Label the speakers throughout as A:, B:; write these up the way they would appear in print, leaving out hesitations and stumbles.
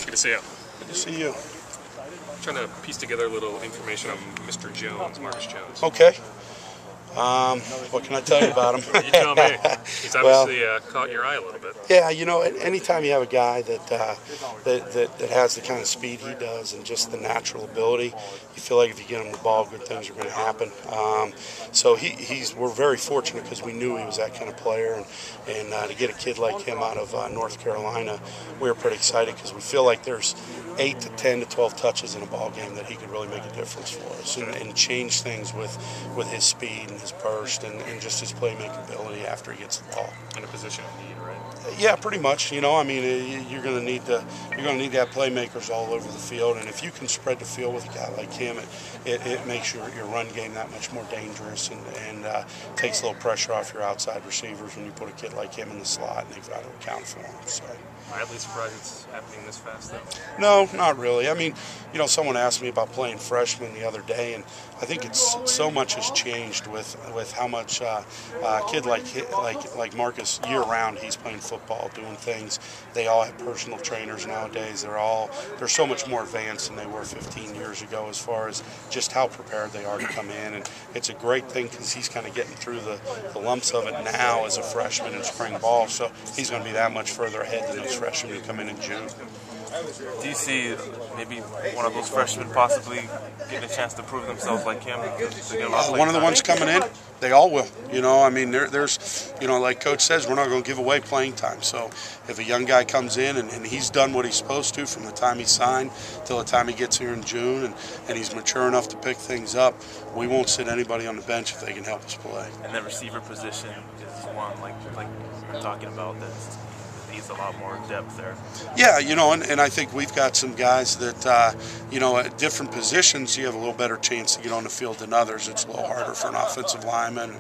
A: Good to see you.
B: Good to see you.
A: I'm trying to piece together a little information on Mr. Jones, Marcus Jones.
B: Okay. What can I tell you about him?
A: You tell me. He's obviously caught your eye a little bit.
B: Yeah, you know, anytime you have a guy that has the kind of speed he does and just the natural ability, you feel like if you get him the ball, good things are going to happen. So we're very fortunate because we knew he was that kind of player, and to get a kid like him out of North Carolina, we were pretty excited because we feel like there's 8 to 10 to 12 touches in a ball game that he could really make a difference for us and change things with his speed and his burst and just his playmaking ability after he gets the ball.
A: In a position of need, right?
B: Yeah, pretty much. You know, I mean, you're going to need to have playmakers all over the field, and if you can spread the field with a guy like him, it makes your run game that much more dangerous and takes a little pressure off your outside receivers when you put a kid like him in the slot and they've got to account for him. So.
A: Mildly surprised it's happening this fast, though.
B: No, not really. I mean, you know, someone asked me about playing freshmen the other day, and I think it's so much has changed with how much a kid like Marcus year round he's playing football, doing things. They all have personal trainers nowadays. They're so much more advanced than they were 15 years ago as far as just how prepared they are to come in, and it's a great thing because he's kind of getting through the lumps of it now as a freshman in spring ball, so he's going to be that much further ahead than those freshmen who come in June.
C: Do you see maybe one of those freshmen possibly getting a chance to prove themselves like him?
B: One of the ones coming in, they all will. You know, I mean, there's, you know, like Coach says, we're not going to give away playing time. So if a young guy comes in and he's done what he's supposed to from the time he signed till the time he gets here in June and he's mature enough to pick things up, we won't sit anybody on the bench if they can help us play.
C: And the receiver position is one, like you're talking about, that's needs a lot more depth there.
B: Yeah, you know, and I think we've got some guys that, you know, at different positions you have a little better chance to get on the field than others. It's a little harder for an offensive lineman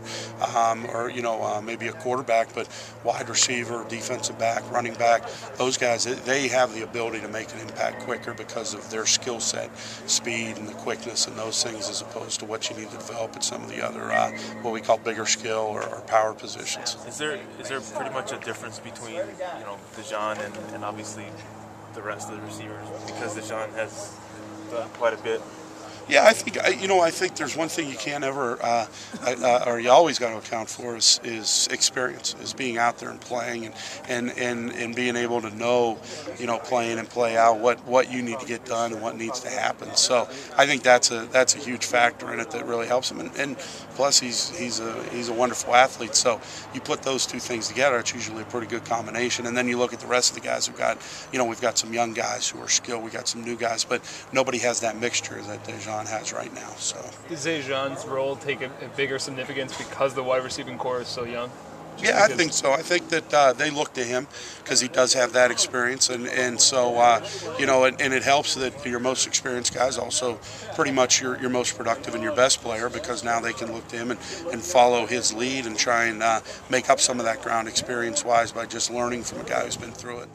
B: or, you know, maybe a quarterback, but wide receiver, defensive back, running back, those guys, they have the ability to make an impact quicker because of their skill set, speed and the quickness and those things as opposed to what you need to develop at some of the other, what we call bigger skill or power positions.
C: Is there pretty much a difference between, you know, Dejan and obviously the rest of the receivers, because Dejan has done quite a bit?
B: Yeah, I think there's one thing you can't ever, or you always got to account for is experience, is being out there and playing and being able to know, you know, playing and play out what you need to get done and what needs to happen. So I think that's a huge factor in it that really helps him. And plus he's a wonderful athlete. So you put those two things together, it's usually a pretty good combination. And then you look at the rest of the guys we've got. You know, we've got some young guys who are skilled. We got some new guys, but nobody has that mixture that Dejan has right now. So
D: does Dejan's role take a bigger significance because the wide receiving core is so young?
B: Yeah, I think so. I think that they look to him because he does have that experience, and so you know, and it helps that your most experienced guys also pretty much your most productive and your best player, because now they can look to him and follow his lead and try and make up some of that ground experience-wise by just learning from a guy who's been through it.